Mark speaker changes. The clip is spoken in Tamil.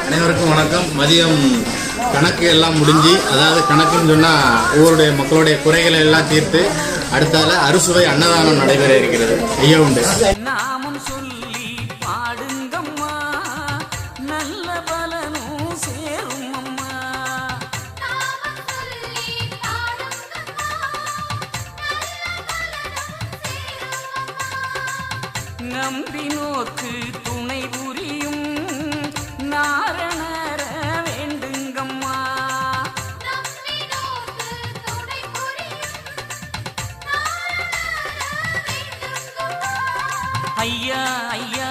Speaker 1: அனைவருக்கும் வணக்கம். மதியம் கணக்கு எல்லாம் முடிஞ்சு, அதாவது கணக்குன்னு சொன்னால் ஊருடைய மக்களுடைய குறைகளை எல்லாம் தீர்த்து அடுத்தால அறுசுவை அன்னதானம் நடைபெற இருக்கிறது. ஐயா உண்டு.
Speaker 2: நம்பினோர்க்கு துணை புரியும் நாரணர வேண்டுங்கம்மா. ஐயா ஐயா